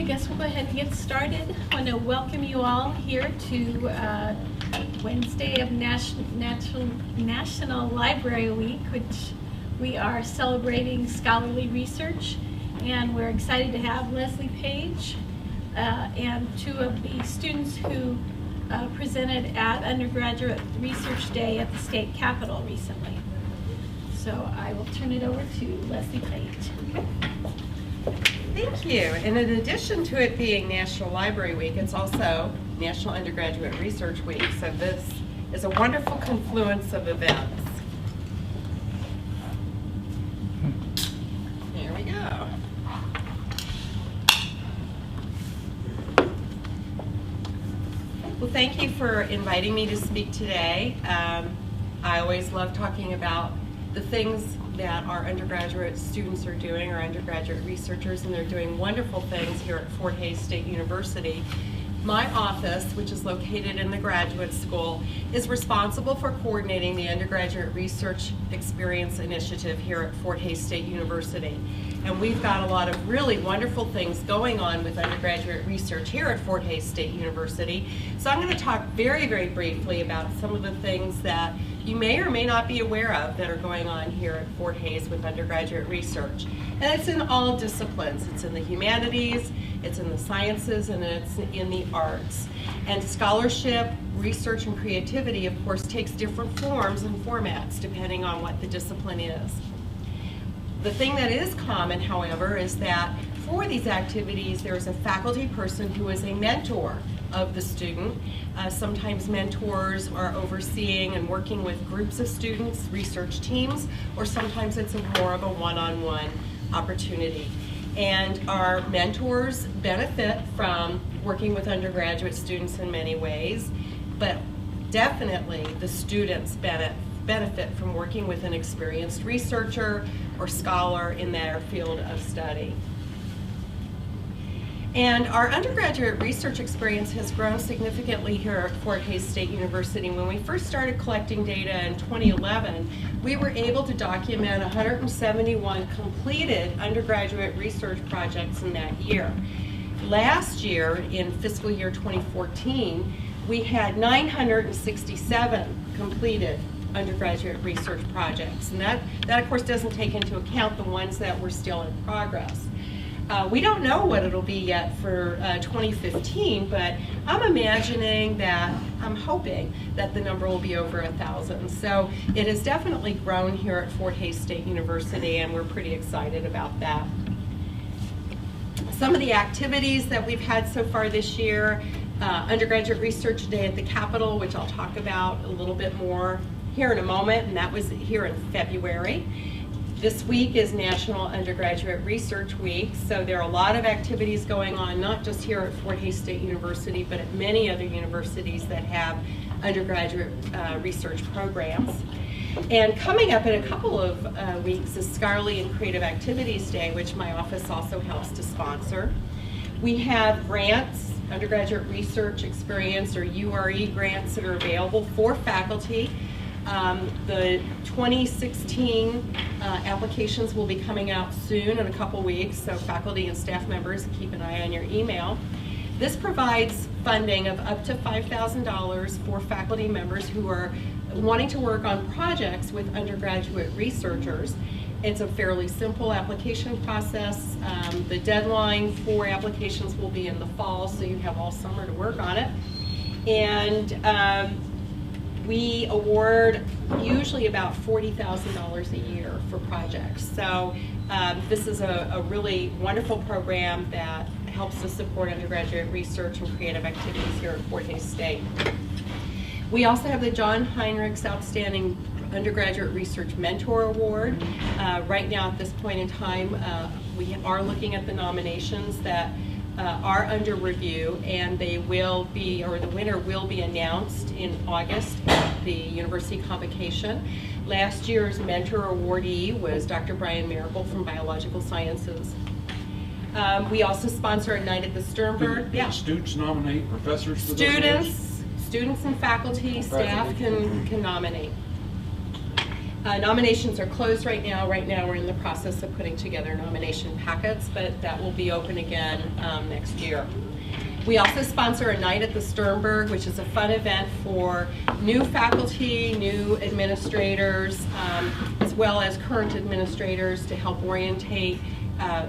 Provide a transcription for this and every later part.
I guess we'll go ahead and get started. I want to welcome you all here to Wednesday of National Library Week, which we are celebrating scholarly research, and we're excited to have Leslie Page and two of the students who presented at Undergraduate Research Day at the State Capitol recently. So I will turn it over to Leslie Page. Thank you. And in addition to it being National Library Week, it's also National Undergraduate Research Week. So this is a wonderful confluence of events. Here we go. Well, thank you for inviting me to speak today. I always love talking about the things that our undergraduate students are doing, our undergraduate researchers, and they're doing wonderful things here at Fort Hays State University. My office, which is located in the graduate school, is responsible for coordinating the Undergraduate Research Experience Initiative here at Fort Hays State University. And we've got a lot of really wonderful things going on with undergraduate research here at Fort Hays State University. So I'm going to talk very, very briefly about some of the things that you may or may not be aware of that are going on here at Fort Hays with undergraduate research. And it's in all disciplines. It's in the humanities, it's in the sciences, and it's in the arts. And scholarship, research, and creativity, of course, takes different forms and formats depending on what the discipline is. The thing that is common, however, is that for these activities, there's a faculty person who is a mentor of the student. Sometimes mentors are overseeing and working with groups of students, research teams, or sometimes it's more of a one-on-one opportunity. And our mentors benefit from working with undergraduate students in many ways, but definitely the students benefit from working with an experienced researcher or scholar in their field of study. And our undergraduate research experience has grown significantly here at Fort Hays State University. When we first started collecting data in 2011, we were able to document 171 completed undergraduate research projects in that year. Last year, in fiscal year 2014, we had 967 completed undergraduate research projects. And that of course doesn't take into account the ones that were still in progress. We don't know what it'll be yet for 2015, but I'm hoping that the number will be over 1,000. So it has definitely grown here at Fort Hays State University, and we're pretty excited about that. Some of the activities that we've had so far this year, Undergraduate Research Day at the Capitol, which I'll talk about a little bit more here in a moment, and that was here in February. This week is National Undergraduate Research Week, so there are a lot of activities going on, not just here at Fort Hays State University, but at many other universities that have undergraduate research programs. And coming up in a couple of weeks is Scholarly and Creative Activities Day, which my office also helps to sponsor. We have grants, undergraduate research experience or URE grants that are available for faculty. The 2016 applications will be coming out soon in a couple weeks, so faculty and staff members, keep an eye on your email. This provides funding of up to $5,000 for faculty members who are wanting to work on projects with undergraduate researchers. It's a fairly simple application process. The deadline for applications will be in the fall, so you have all summer to work on it. And we award usually about $40,000 a year for projects. So this is a really wonderful program that helps to support undergraduate research and creative activities here at Fort Hays State. We also have the John Heinrichs Outstanding Undergraduate Research Mentor Award. Right now at this point in time, we are looking at the nominations that are under review, and they will be, or the winner will be announced in August at the University Convocation. Last year's mentor awardee was Dr. Brian Miracle from Biological Sciences. We also sponsor a night at the Sternberg. Do students nominate professors for those awards? Students and faculty, staff can nominate. Nominations are closed right now. Right now we're in the process of putting together nomination packets, but that will be open again next year. We also sponsor a night at the Sternberg, which is a fun event for new faculty, new administrators, as well as current administrators to help orientate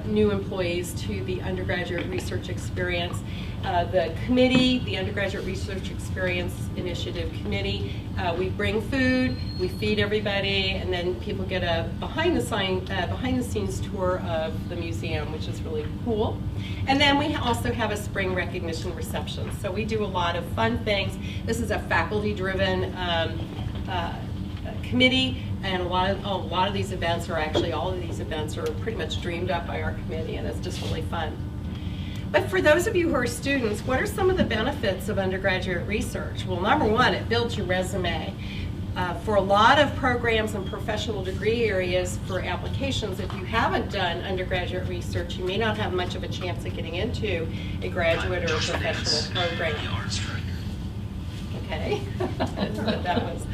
new employees to the undergraduate research experience. The committee, the Undergraduate Research Experience Initiative Committee, we bring food, we feed everybody, and then people get a behind the scenes tour of the museum, which is really cool. And then we also have a spring recognition reception. So we do a lot of fun things. This is a faculty-driven committee, and a lot of these events are actually, all of these events are pretty much dreamed up by our committee, and it's just really fun. But for those of you who are students, what are some of the benefits of undergraduate research? Well, number one, it builds your resume. For a lot of programs and professional degree areas for applications, if you haven't done undergraduate research, you may not have much of a chance of getting into a graduate or a professional program. Okay, that's what that was.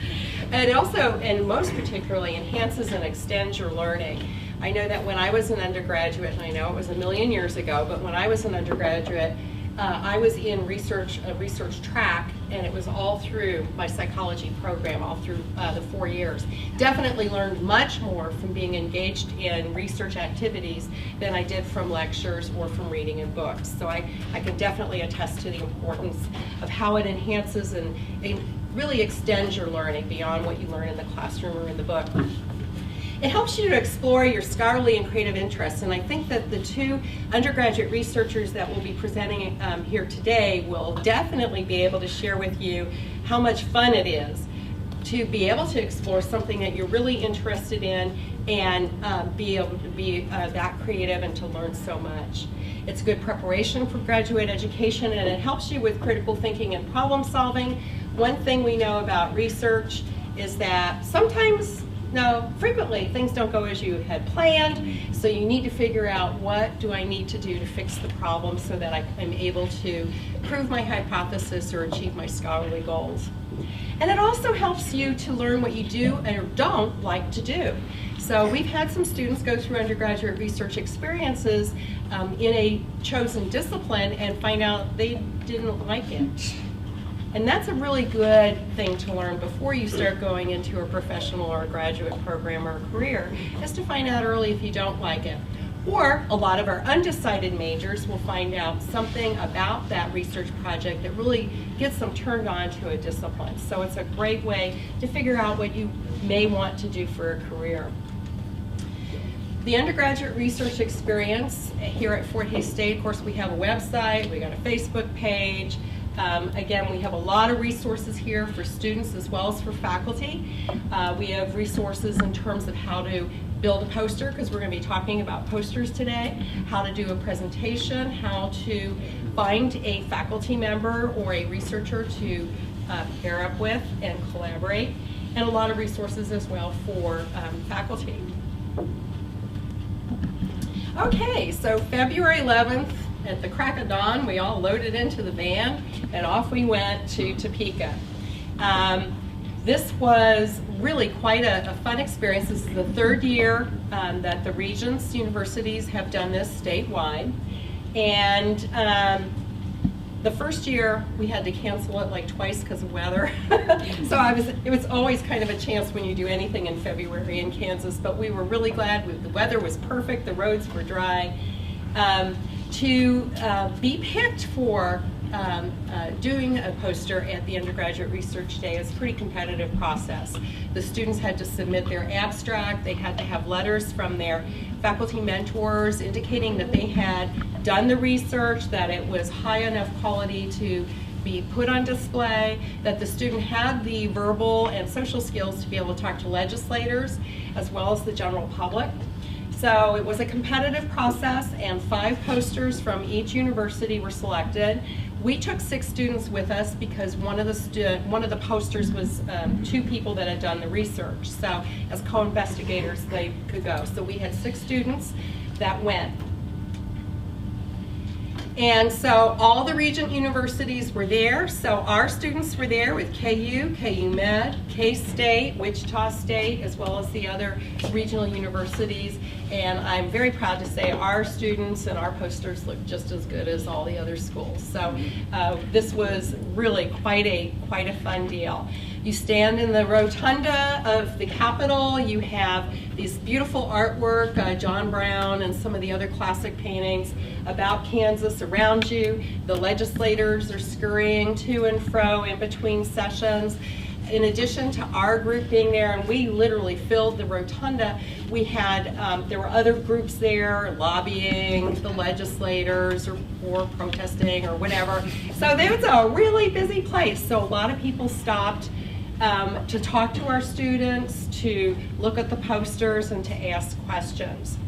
And it also, and most particularly, enhances and extends your learning. I know that when I was an undergraduate, and I know it was a million years ago, but when I was an undergraduate, I was in a research track, and it was all through my psychology program, all through the 4 years. Definitely learned much more from being engaged in research activities than I did from lectures or from reading in books. So I can definitely attest to the importance of how it enhances and really extends your learning beyond what you learn in the classroom or in the book. It helps you to explore your scholarly and creative interests, and I think that the two undergraduate researchers that will be presenting here today will definitely be able to share with you how much fun it is to be able to explore something that you're really interested in and be able to be that creative and to learn so much. It's good preparation for graduate education, and it helps you with critical thinking and problem solving. One thing we know about research is that frequently things don't go as you had planned, so you need to figure out what do I need to do to fix the problem so that I'm able to prove my hypothesis or achieve my scholarly goals. And it also helps you to learn what you do or don't like to do. So we've had some students go through undergraduate research experiences in a chosen discipline and find out they didn't like it. And that's a really good thing to learn before you start going into a professional or a graduate program or a career, is to find out early if you don't like it. Or a lot of our undecided majors will find out something about that research project that really gets them turned on to a discipline. So it's a great way to figure out what you may want to do for a career. The undergraduate research experience here at Fort Hays State, of course, we have a website, we got a Facebook page. Again, we have a lot of resources here for students as well as for faculty. We have resources in terms of how to build a poster, because we're going to be talking about posters today, how to do a presentation, how to find a faculty member or a researcher to pair up with and collaborate, and a lot of resources as well for faculty. Okay, so February 11th, at the crack of dawn, we all loaded into the van and off we went to Topeka. This was really quite a fun experience. This is the third year that the Regents universities have done this statewide. And the first year we had to cancel it like twice because of weather. So it was always kind of a chance when you do anything in February in Kansas, but we were really glad. The weather was perfect, the roads were dry. To be picked for doing a poster at the Undergraduate Research Day is a pretty competitive process. The students had to submit their abstract, they had to have letters from their faculty mentors indicating that they had done the research, that it was high enough quality to be put on display, that the student had the verbal and social skills to be able to talk to legislators as well as the general public. So it was a competitive process, and 5 posters from each university were selected. We took 6 students with us because one of the posters was 2 people that had done the research. So as co-investigators, they could go. So we had 6 students that went. And so all the Regent universities were there. So our students were there with KU, KU Med, K-State, Wichita State, as well as the other regional universities. And I'm very proud to say our students and our posters look just as good as all the other schools. So this was really quite a fun deal. You stand in the rotunda of the Capitol. You have these beautiful artwork, John Brown and some of the other classic paintings about Kansas around you. The legislators are scurrying to and fro in between sessions. In addition to our group being there, and we literally filled the rotunda, we had, there were other groups there lobbying the legislators or protesting or whatever. So it was a really busy place. So a lot of people stopped to talk to our students, to look at the posters, and to ask questions.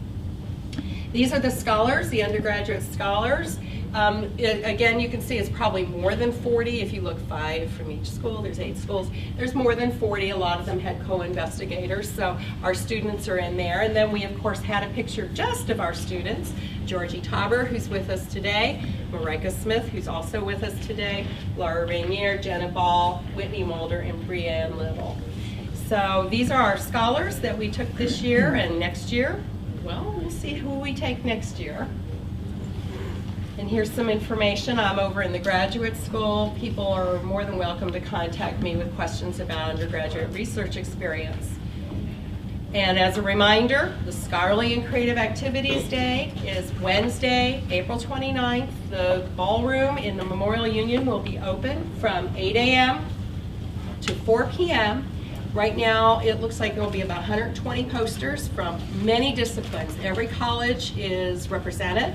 These are the scholars, the undergraduate scholars. Again, you can see it's probably more than 40. If you look 5 from each school, there's 8 schools. There's more than 40. A lot of them had co-investigators, so our students are in there. And then we, of course, had a picture just of our students. Georgie Tauber, who's with us today, Marika Smith, who's also with us today, Laura Rainier, Jenna Ball, Whitney Mulder, and Brianne Little. So these are our scholars that we took this year, and next year, well, we'll see who we take next year. And here's some information. I'm over in the graduate school. People are more than welcome to contact me with questions about undergraduate research experience. And as a reminder, the Scholarly and Creative Activities Day is Wednesday, April 29th. The ballroom in the Memorial Union will be open from 8 a.m. to 4 p.m. Right now, it looks like there will be about 120 posters from many disciplines. Every college is represented.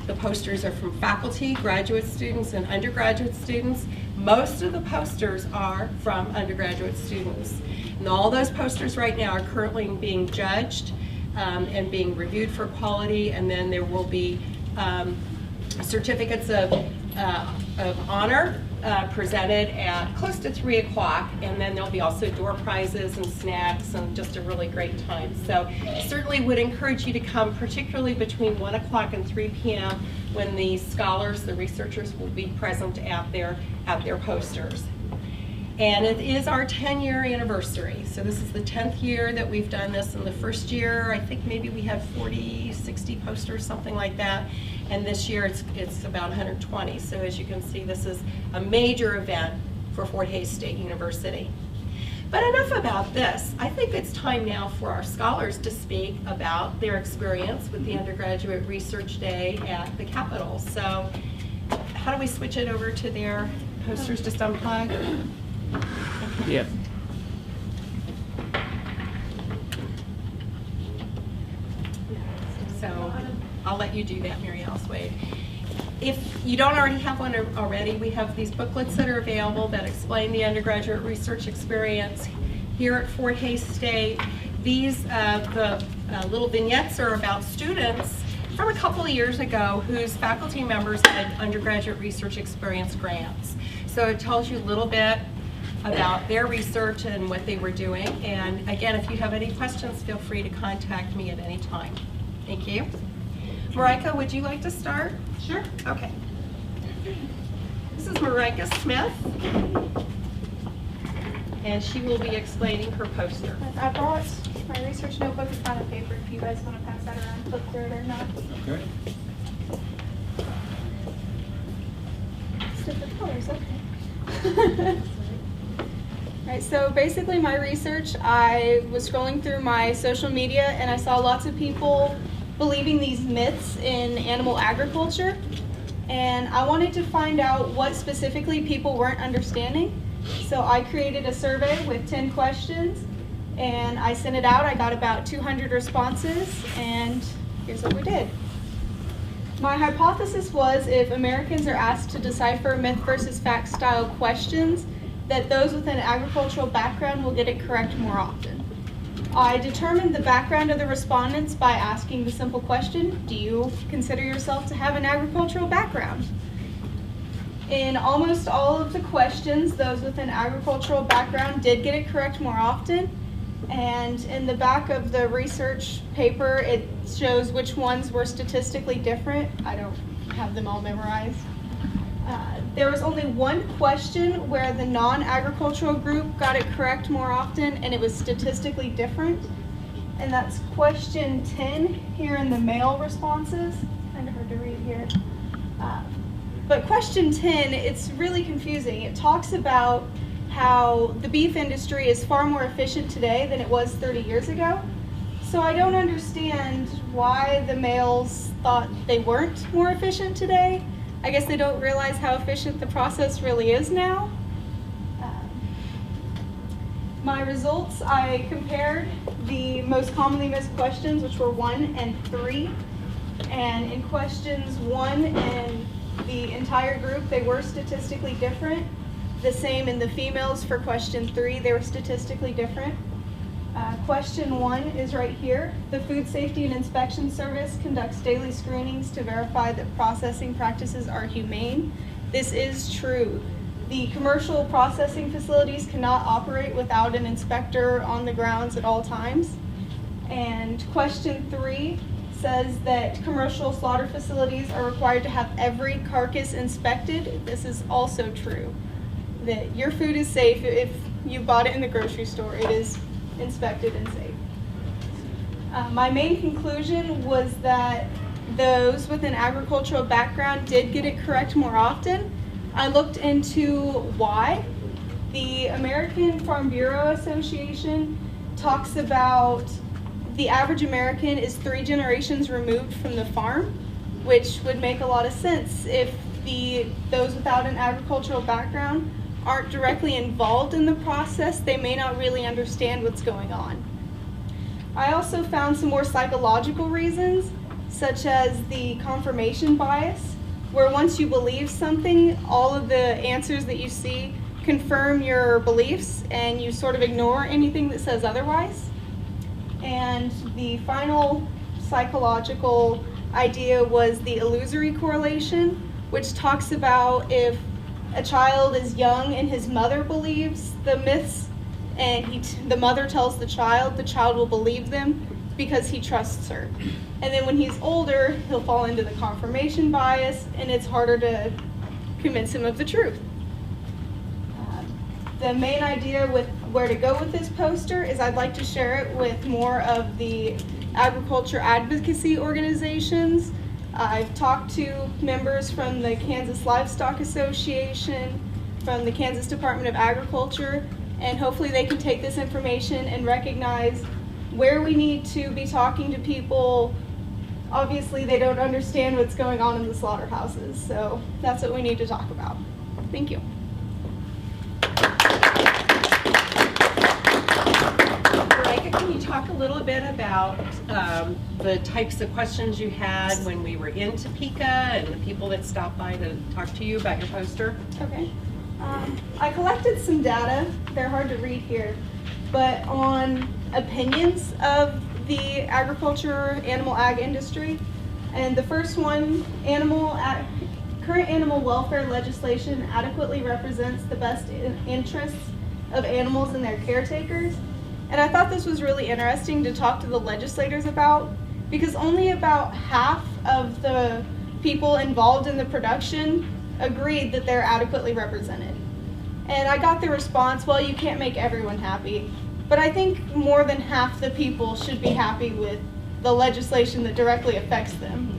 The posters are from faculty, graduate students, and undergraduate students. Most of the posters are from undergraduate students. And all those posters right now are currently being judged and being reviewed for quality, and then there will be certificates of honor presented at close to 3 o'clock, and then there'll be also door prizes and snacks and just a really great time. So certainly would encourage you to come, particularly between 1 o'clock and 3 p.m. when the scholars, the researchers, will be present at their posters. And it is our 10-year anniversary. So this is the 10th year that we've done this. In the first year, I think maybe we had 40, 60 posters, something like that. And this year it's about 120. So as you can see, this is a major event for Fort Hays State University. But enough about this. I think it's time now for our scholars to speak about their experience with the Undergraduate Research Day at the Capitol. So how do we switch it over to their posters? Just unplug? Yeah. So I'll let you do that, Mary Alice Wade. If you don't already have one already, we have these booklets that are available that explain the undergraduate research experience here at Fort Hays State. These the little vignettes are about students from a couple of years ago whose faculty members had undergraduate research experience grants. So it tells you a little bit about their research and what they were doing. And again, if you have any questions, feel free to contact me at any time. Thank you. Marika, would you like to start? Sure. Okay. This is Marika Smith, and she will be explaining her poster. I brought my research notebook and pen and paper if you guys want to pass that around, flip through it or not. Okay. It's different colors, okay. Alright, so basically my research, I was scrolling through my social media and I saw lots of people believing these myths in animal agriculture, and I wanted to find out what specifically people weren't understanding. So I created a survey with 10 questions and I sent it out. I got about 200 responses, and here's what we did. My hypothesis was if Americans are asked to decipher myth versus fact style questions, that those with an agricultural background will get it correct more often. I determined the background of the respondents by asking the simple question, do you consider yourself to have an agricultural background? In almost all of the questions, those with an agricultural background did get it correct more often. And in the back of the research paper, it shows which ones were statistically different. I don't have them all memorized. There was only one question where the non-agricultural group got it correct more often, and it was statistically different. And that's question 10 here in the male responses. Kind of hard to read here. But question 10, it's really confusing. It talks about how the beef industry is far more efficient today than it was 30 years ago. So I don't understand why the males thought they weren't more efficient today. I guess they don't realize how efficient the process really is now. My results, I compared the most commonly missed questions, which were 1 and 3. And in questions 1 and the entire group, they were statistically different. The same in the females for question 3, they were statistically different. Question 1 is right here. The Food Safety and Inspection Service conducts daily screenings to verify that processing practices are humane. This is true. The commercial processing facilities cannot operate without an inspector on the grounds at all times. And question 3 says that commercial slaughter facilities are required to have every carcass inspected. This is also true. That your food is safe if you bought it in the grocery store. It is inspected and safe. My main conclusion was that those with an agricultural background did get it correct more often. I looked into why. The American Farm Bureau Association talks about the average American is 3 generations removed from the farm, which would make a lot of sense if those without an agricultural background aren't directly involved in the process. They may not really understand what's going on. I also found some more psychological reasons, such as the confirmation bias, where once you believe something, all of the answers that you see confirm your beliefs and you sort of ignore anything that says otherwise. And the final psychological idea was the illusory correlation, which talks about if a child is young and his mother believes the myths and the mother tells the child will believe them because he trusts her. And then when he's older, he'll fall into the confirmation bias and it's harder to convince him of the truth. The main idea with where to go with this poster is I'd like to share it with more of the agriculture advocacy organizations. I've talked to members from the Kansas Livestock Association, from the Kansas Department of Agriculture, and hopefully they can take this information and recognize where we need to be talking to people. Obviously, they don't understand what's going on in the slaughterhouses, so that's what we need to talk about. Thank you. Can you talk a little bit about the types of questions you had when we were in Topeka and the people that stopped by to talk to you about your poster? Okay. I collected some data, they're hard to read here, but on opinions of the agriculture, animal ag industry. And the first one, current animal welfare legislation adequately represents the best interests of animals and their caretakers. And I thought this was really interesting to talk to the legislators about, because only about half of the people involved in the production agreed that they're adequately represented. And I got the response, well, you can't make everyone happy. But I think more than half the people should be happy with the legislation that directly affects them.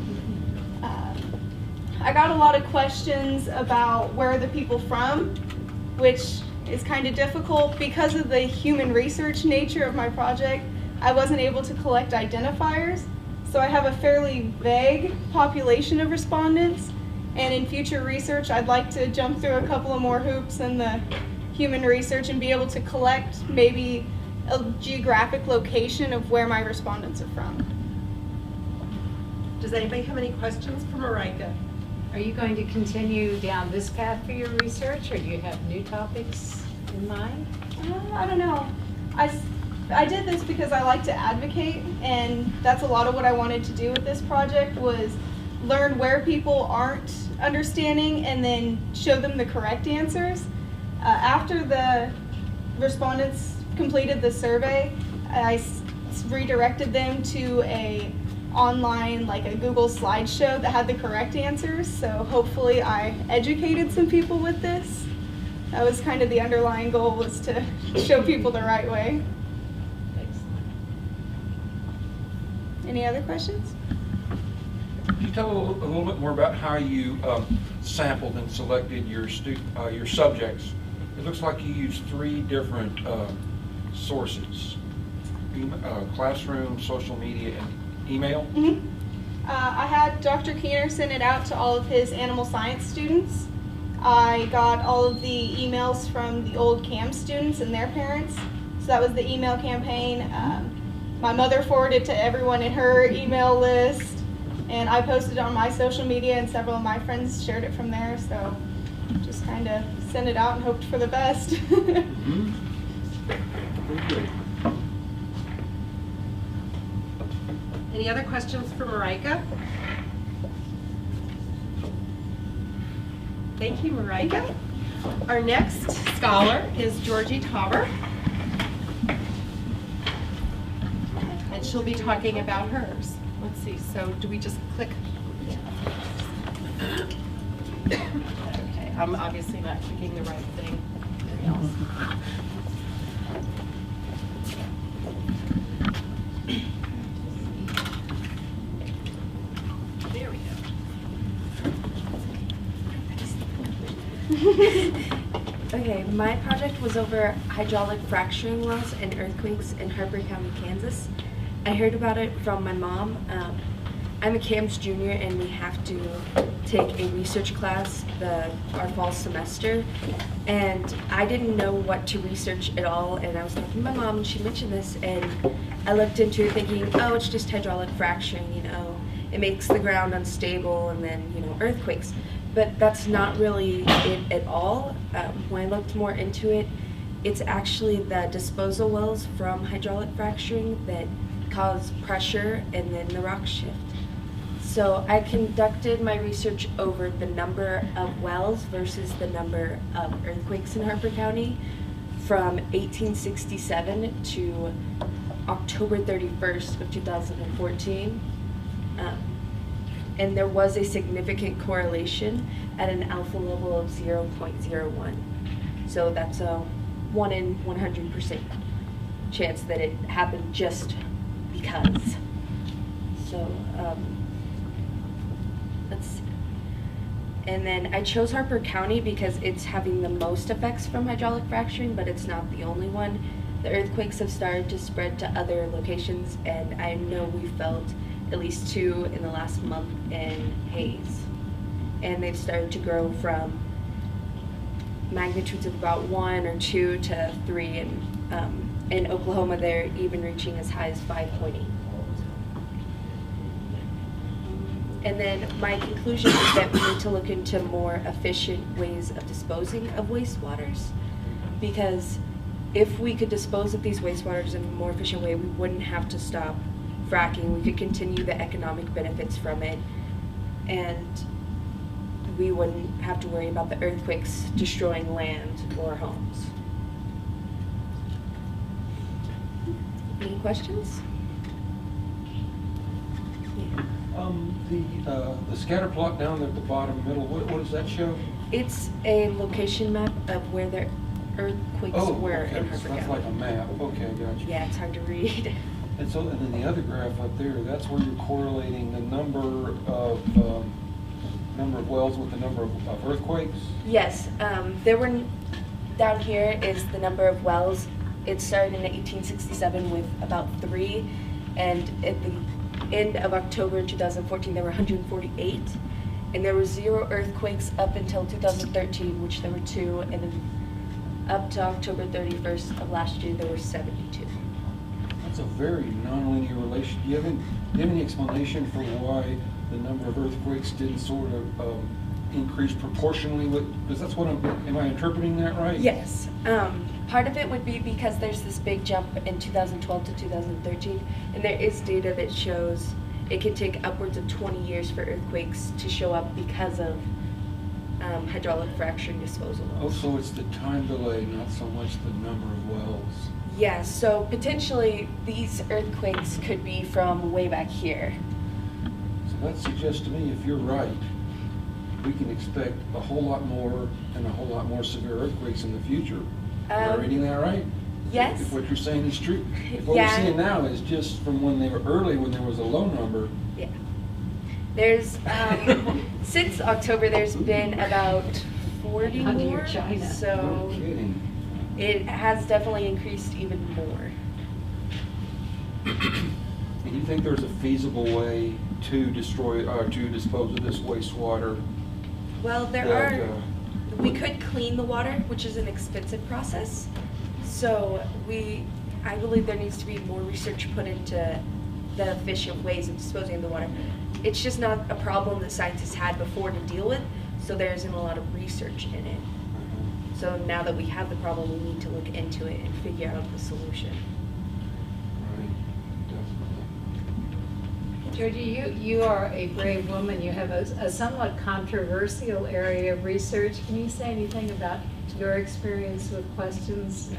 I got a lot of questions about where are the people from, which is kind of difficult because of the human research nature of my project. I wasn't able to collect identifiers, so I have a fairly vague population of respondents, and in future research I'd like to jump through a couple of more hoops in the human research and be able to collect maybe a geographic location of where my respondents are from. Does anybody have any questions for Marika? Are you going to continue down this path for your research, or do you have new topics in mind? I don't know. I did this because I like to advocate, and that's a lot of what I wanted to do with this project, was learn where people aren't understanding and then show them the correct answers. After the respondents completed the survey, I redirected them to a online, like a Google slideshow that had the correct answers. So hopefully I educated some people with this. That was kind of the underlying goal, was to show people the right way. Any other questions? Can you tell a little bit more about how you sampled and selected your subjects? It looks like you used 3 different sources: classroom, social media, and email. Mm-hmm. I had Dr. Keener send it out to all of his animal science students. I got all of the emails from the old CAM students and their parents. So that was the email campaign. My mother forwarded to everyone in her email list, and I posted it on my social media, and several of my friends shared it from there. So just kind of sent it out and hoped for the best. Mm-hmm. Very good. Any other questions for Marika? Thank you, Marika. Our next scholar is Georgie Tauber, and she'll be talking about hers. Let's see, so do we just click? Okay, I'm obviously not clicking the right thing. There we go. Okay, my project was over hydraulic fracturing wells and earthquakes in Harper County, Kansas. I heard about it from my mom. I'm a CAMS junior, and we have to take a research class our fall semester, and I didn't know what to research at all, and I was talking to my mom, and she mentioned this, and I looked into it thinking, oh, it's just hydraulic fracturing, you know, it makes the ground unstable, and then, you know, earthquakes. But that's not really it at all. When I looked more into it, it's actually the disposal wells from hydraulic fracturing that cause pressure and then the rocks shift. So I conducted my research over the number of wells versus the number of earthquakes in Harper County from 1867 to October 31st of 2014. And there was a significant correlation at an alpha level of 0.01. So that's a 1 in 100% chance that it happened just because. So let's see. And then I chose Harper County because it's having the most effects from hydraulic fracturing, but it's not the only one. The earthquakes have started to spread to other locations, and I know we felt at least 2 in the last month in Hayes. And they've started to grow from magnitudes of about 1 or 2 to 3, and in Oklahoma they're even reaching as high as 5.8. And then my conclusion is that we need to look into more efficient ways of disposing of wastewaters, because if we could dispose of these wastewaters in a more efficient way, we wouldn't have to stop fracking. We could continue the economic benefits from it, and we wouldn't have to worry about the earthquakes destroying land or homes. Any questions? Yeah. The scatter plot down there at the bottom middle, what does that show? It's a location map of where the earthquakes were in Harper So that's County. like a map. Okay, I got you. Yeah, it's hard to read. And then the other graph up there, that's where you're correlating the number of wells with the number of earthquakes? Yes, down here is the number of wells. It started in 1867 with about 3, and at the end of October 2014 there were 148, and there were 0 earthquakes up until 2013, which there were 2, and then up to October 31st of last year there were 72. That's a very nonlinear relation. Do you have any explanation for why the number of earthquakes didn't sort of increase proportionally with, because that's what am I interpreting that right? Yes. Part of it would be because there's this big jump in 2012 to 2013, and there is data that shows it can take upwards of 20 years for earthquakes to show up because of hydraulic fracturing disposal Oh, wells. so it's the time delay, not so much the number of wells. Yeah, so potentially these earthquakes could be from way back here. that suggests to me, if you're right, we can expect a whole lot more and a whole lot more severe earthquakes in the future. Am I reading that right? Yes. If what you're saying is true. If what Yeah. we're seeing now is just from when they were early, when there was a low number. Yeah. There's, since October, there's been about 40 Under more. China. No So kidding. it has definitely increased even more. And you think there's a feasible way to destroy, or to dispose of this wastewater? Well, there that, are, we could clean the water, which is an expensive process. So I believe there needs to be more research put into the efficient ways of disposing of the water. It's just not a problem that scientists had before to deal with, so there isn't a lot of research in it. So now that we have the problem, we need to look into it and figure out the solution. Right, definitely. Georgie, you are a brave woman. You have a somewhat controversial area of research. Can you say anything about your experience with questions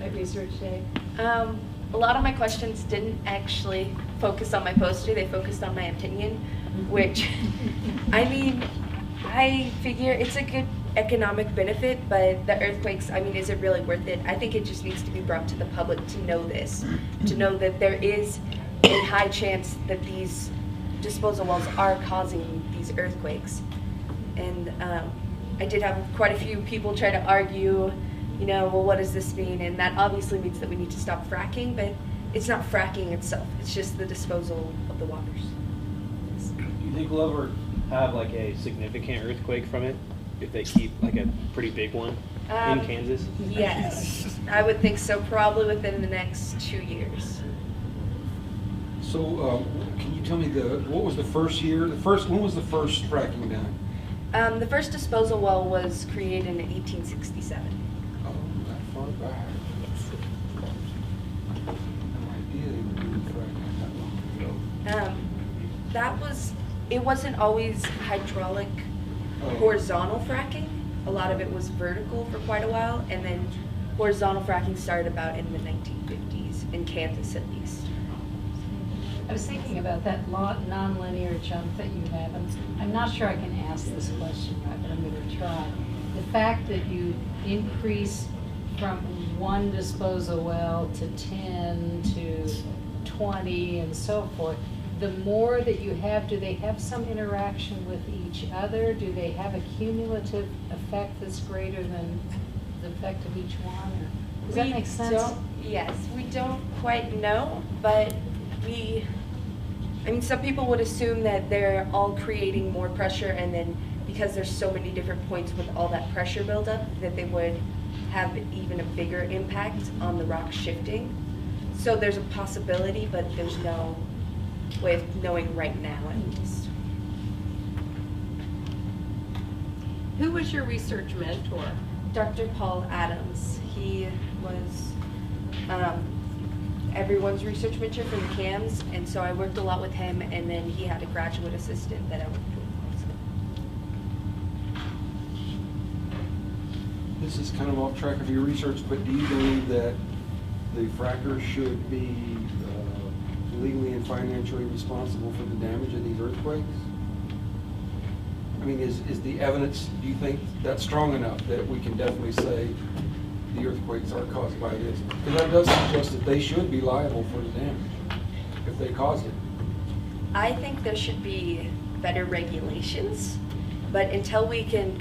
at Research Day? A lot of my questions didn't actually focus on my poster, they focused on my opinion, which, I mean, I figure it's a good economic benefit, but the earthquakes, I mean, is it really worth it? I think it just needs to be brought to the public to know this, to know that there is a high chance that these disposal wells are causing these earthquakes. And I did have quite a few people try to argue, you know, well, what does this mean? And that obviously means that we need to stop fracking, but it's not fracking itself. It's just the disposal of the waters. Do you think we'll ever have like a significant earthquake from it if they keep like a pretty big one in Kansas? Yes, I would think so, probably within the next 2 years. So, can you tell me what was the first year? When was the first fracking done? The first disposal well was created in 1867. Oh, that far back. No idea they were doing fracking that long ago. It wasn't always hydraulic, horizontal fracking. A lot of it was vertical for quite a while, and then horizontal fracking started about in the 1950s, in Kansas at least. I was thinking about that non-linear jump that you have, and I'm not sure I can ask this question right, but I'm going to try. The fact that you increase from one disposal well to 10 to 20 and so forth, the more that you have, do they have some interaction with each other? Do they have a cumulative effect that's greater than the effect of each one? Or, does that make sense? Yes, we don't quite know, but I mean, some people would assume that they're all creating more pressure, and then because there's so many different points with all that pressure buildup, that they would have even a bigger impact on the rock shifting. So there's a possibility, but there's no way of knowing right now, at least. Who was your research mentor? Dr. Paul Adams. He was everyone's research mentor from CAMS, and so I worked a lot with him, and then he had a graduate assistant that I worked with also. This is kind of off track of your research, but do you believe that the frackers should be legally and financially responsible for the damage of these earthquakes? I mean, is the evidence, do you think that's strong enough that we can definitely say the earthquakes are caused by this? Because that does suggest that they should be liable for the damage if they cause it. I think there should be better regulations, but until we can,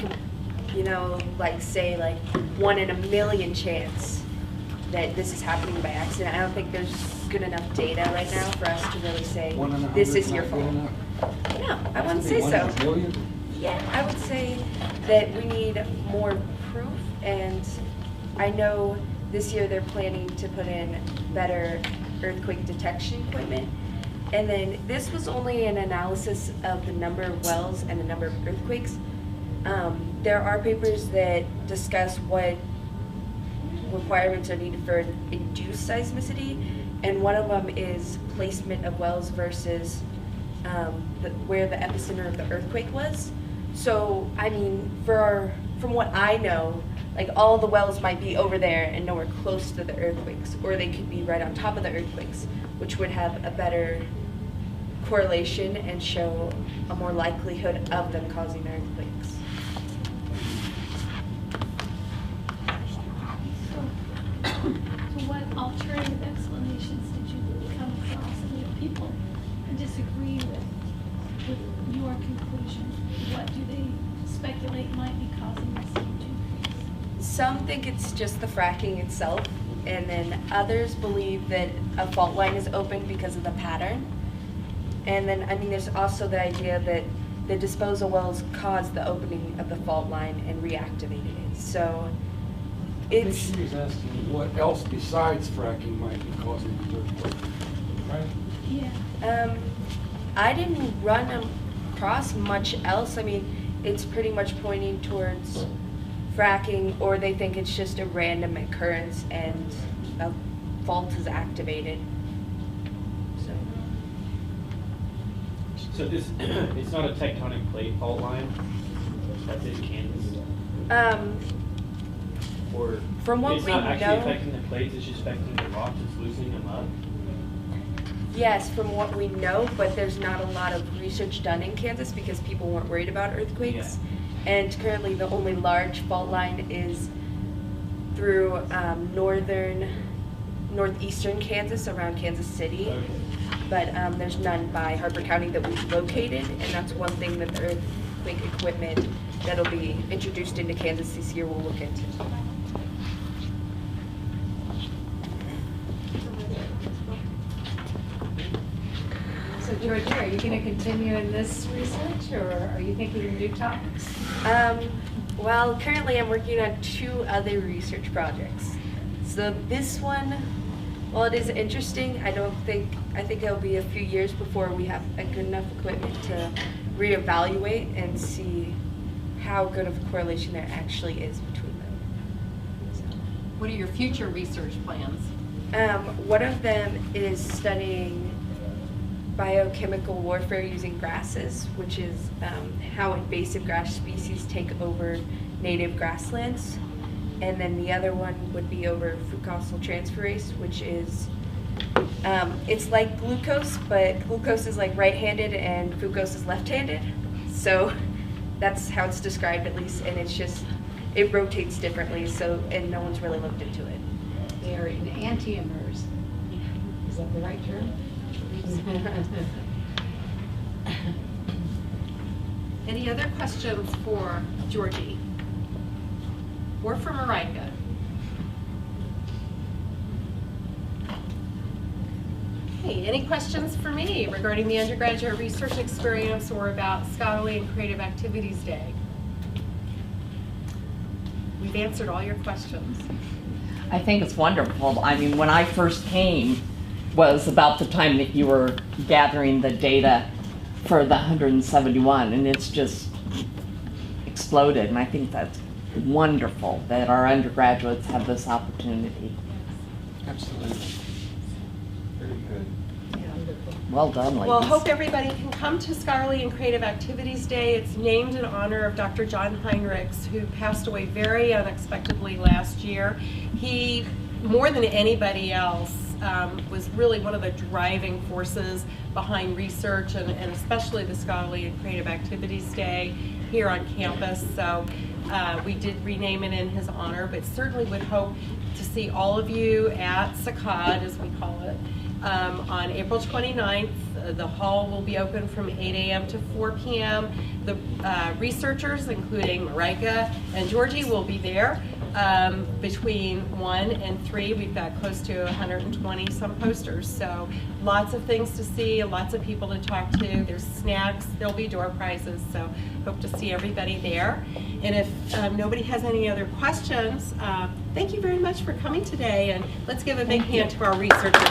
you know, like say like 1 in a million chance that this is happening by accident, I don't think there's good enough data right now for us to really say this is your fault. No, I wouldn't say so. 1 in a million? Yeah, I would say that we need more proof, and I know this year they're planning to put in better earthquake detection equipment. And then this was only an analysis of the number of wells and the number of earthquakes. There are papers that discuss what requirements are needed for induced seismicity, and one of them is placement of wells versus where the epicenter of the earthquake was. So, I mean, from what I know, like all the wells might be over there and nowhere close to the earthquakes, or they could be right on top of the earthquakes, which would have a better correlation and show a more likelihood of them causing earthquakes. So what alternative explanations did you come across? I mean, if people disagree with your conclusion, what do they speculate might be causing this huge increase? Some think it's just the fracking itself, and then others believe that a fault line is open because of the pattern. And then, I mean, there's also the idea that the disposal wells caused the opening of the fault line and reactivated it. So I think it's, she was asking what else besides fracking might be causing the earthquake, right? Yeah. I didn't run across much else. I mean, it's pretty much pointing towards fracking, or they think it's just a random occurrence and a fault is activated. So this, it's not a tectonic plate fault line that's in Kansas? Or From what it's we not actually know- affecting the plates, it's just affecting the rocks, it's loosening them up? Yes, from what we know, but there's not a lot of research done in Kansas because people weren't worried about earthquakes. And currently the only large fault line is through northeastern Kansas around Kansas City. Okay. But there's none by Harper County that we've located, and that's one thing that the earthquake equipment that'll be introduced into Kansas this year will look into. So Georgia, are you going to continue in this research, or are you thinking of new topics? Well, currently I'm working on 2 other research projects. So this one, while it is interesting, I think it'll be a few years before we have a good enough equipment to reevaluate and see how good of a correlation there actually is between them. So, What are your future research plans? one of them is studying biochemical warfare using grasses, which is how invasive grass species take over native grasslands. And then the other one would be over fucosyltransferase, which is, it's like glucose, but glucose is like right-handed and fucose is left-handed. So that's how it's described at least, and it's just, it rotates differently, so, and no one's really looked into it. They are enantiomers. Is that the right term? Any other questions for Georgie? Or for Marika? Okay, any questions for me regarding the undergraduate research experience or about Scholarly and Creative Activities Day? We've answered all your questions. I think it's wonderful. I mean, when I first came was about the time that you were gathering the data for the 171, and it's just exploded. And I think that's wonderful that our undergraduates have this opportunity. Absolutely. Very good. Well done, ladies. Well, hope everybody can come to Scholarly and Creative Activities Day. It's named in honor of Dr. John Heinrichs, who passed away very unexpectedly last year. He, more than anybody else, was really one of the driving forces behind research and especially the Scholarly and Creative Activities Day here on campus. So we did rename it in his honor, but certainly would hope to see all of you at SACAD, as we call it, on April 29th. The hall will be open from 8 a.m. to 4 p.m. The researchers, including Marika and Georgie, will be there between 1 and 3. We've got close to 120 some posters, so lots of things to see, lots of people to talk to. There's snacks, there'll be door prizes, so hope to see everybody there. And if nobody has any other questions, thank you very much for coming today, and let's give a big hand to our researchers.